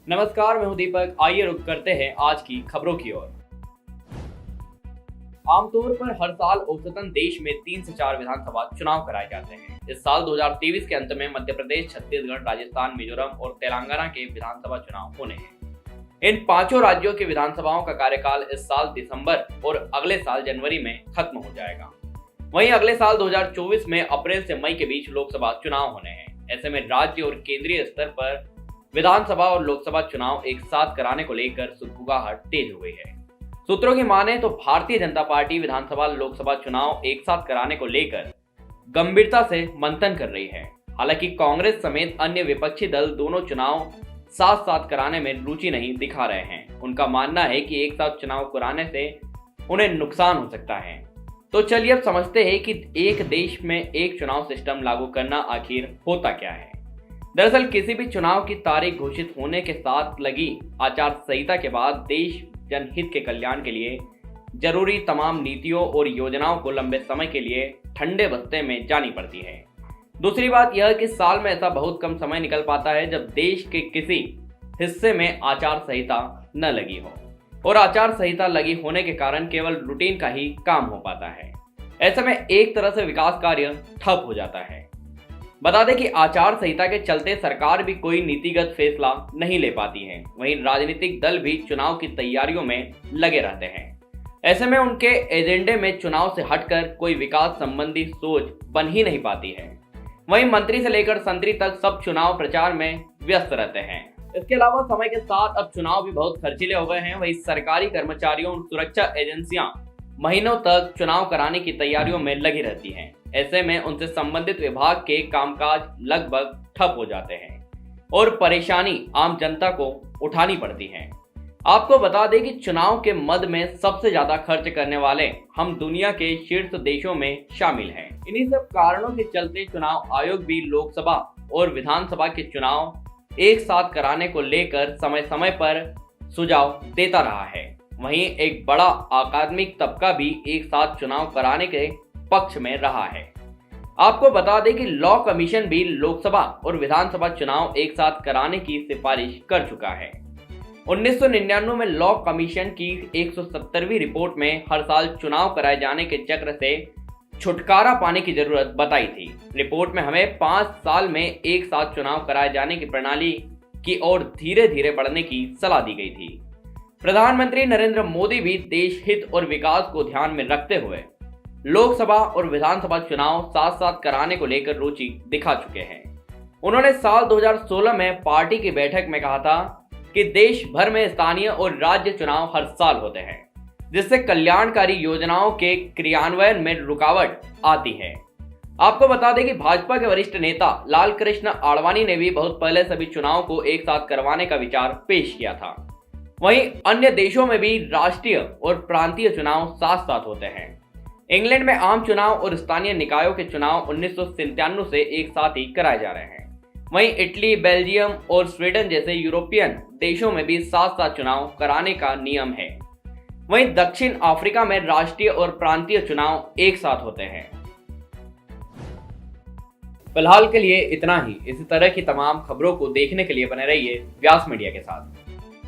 नमस्कार, मैं हूं दीपक। आइए रुक करते हैं आज की खबरों की ओर। आमतौर पर हर साल औसतन देश में 3 से 4 विधानसभा चुनाव कराए जाते हैं। इस साल 2023 के अंत में मध्य प्रदेश, छत्तीसगढ़, राजस्थान, मिजोरम और तेलंगाना के विधानसभा चुनाव होने हैं। इन पांचों राज्यों की विधानसभाओं का कार्यकाल इस साल दिसंबर और अगले साल जनवरी में खत्म हो जाएगा। वहीं अगले साल 2024 में अप्रैल से मई के बीच लोकसभा चुनाव होने हैं। ऐसे में राज्य और केंद्रीय स्तर पर विधानसभा और लोकसभा चुनाव एक साथ कराने को लेकर सुगबुगाहट तेज हो गई है। सूत्रों की माने तो भारतीय जनता पार्टी विधानसभा लोकसभा चुनाव एक साथ कराने को लेकर गंभीरता से मंथन कर रही है। हालांकि कांग्रेस समेत अन्य विपक्षी दल दोनों चुनाव साथ साथ कराने में रुचि नहीं दिखा रहे हैं। उनका मानना है कि एक साथ चुनाव कराने से उन्हें नुकसान हो सकता है। तो चलिए अब समझते हैं कि एक देश में एक चुनाव सिस्टम लागू करना आखिर होता क्या है। दरअसल किसी भी चुनाव की तारीख घोषित होने के साथ लगी आचार संहिता के बाद देश जनहित के कल्याण के लिए जरूरी तमाम नीतियों और योजनाओं को लंबे समय के लिए ठंडे बस्ते में जानी पड़ती है। दूसरी बात यह कि साल में ऐसा बहुत कम समय निकल पाता है जब देश के किसी हिस्से में आचार संहिता न लगी हो, और आचार संहिता लगी होने के कारण केवल रूटीन का ही काम हो पाता है। ऐसे में एक तरह से विकास कार्य ठप हो जाता है। बता दें कि आचार संहिता के चलते सरकार भी कोई नीतिगत फैसला नहीं ले पाती है। वहीं राजनीतिक दल भी चुनाव की तैयारियों में लगे रहते हैं। ऐसे में उनके एजेंडे में चुनाव से हटकर कोई विकास संबंधी सोच बन ही नहीं पाती है। वहीं मंत्री से लेकर संतरी तक सब चुनाव प्रचार में व्यस्त रहते हैं। इसके अलावा समय के साथ अब चुनाव भी बहुत खर्चीले हो गए हैं। वहीं सरकारी कर्मचारियों और सुरक्षा एजेंसियां महीनों तक चुनाव कराने की तैयारियों में लगी रहती हैं। ऐसे में उनसे संबंधित विभाग के कामकाज लगभग ठप हो जाते हैं और परेशानी आम जनता को उठानी पड़ती है। आपको बता दें कि चुनाव के मद में सबसे ज्यादा खर्च करने वाले हम दुनिया के शीर्ष देशों में शामिल हैं। इन्हीं सब कारणों के चलते चुनाव आयोग भी लोकसभा और विधानसभा के चुनाव एक साथ कराने को लेकर समय समय पर सुझाव देता रहा है। वहीं एक बड़ा अकादमिक तबका भी एक साथ चुनाव कराने के पक्ष में रहा है। आपको बता दें कि लॉ कमीशन भी लोकसभा और विधानसभा चुनाव एक साथ कराने की सिफारिश कर चुका है। 1999 में लॉ कमीशन की 170वीं रिपोर्ट में हर साल चुनाव कराए जाने के चक्र से छुटकारा पाने की जरूरत बताई थी। रिपोर्ट में हमें 5 साल में एक साथ चुनाव कराए जाने की प्रणाली की ओर धीरे धीरे बढ़ने की सलाह दी गई थी। प्रधानमंत्री नरेंद्र मोदी भी देश हित और विकास को ध्यान में रखते हुए लोकसभा और विधानसभा चुनाव साथ साथ कराने को लेकर रुचि दिखा चुके हैं। उन्होंने साल 2016 में पार्टी की बैठक में कहा था कि देश भर में स्थानीय और राज्य चुनाव हर साल होते हैं, जिससे कल्याणकारी योजनाओं के क्रियान्वयन में रुकावट आती है। आपको बता दें कि भाजपा के वरिष्ठ नेता लाल कृष्ण आडवाणी ने भी बहुत पहले सभी चुनाव को एक साथ करवाने का विचार पेश किया था। वहीं अन्य देशों में भी राष्ट्रीय और प्रांतीय चुनाव साथ साथ होते हैं। इंग्लैंड में आम चुनाव और स्थानीय निकायों के चुनाव 1997 से एक साथ ही कराए जा रहे हैं। वहीं इटली, बेल्जियम और स्वीडन जैसे यूरोपियन देशों में भी साथ साथ चुनाव कराने का नियम है। वहीं दक्षिण अफ्रीका में राष्ट्रीय और प्रांतीय चुनाव एक साथ होते हैं। फिलहाल के लिए इतना ही। इसी तरह की तमाम खबरों को देखने के लिए बने रहिए व्यास मीडिया के साथ।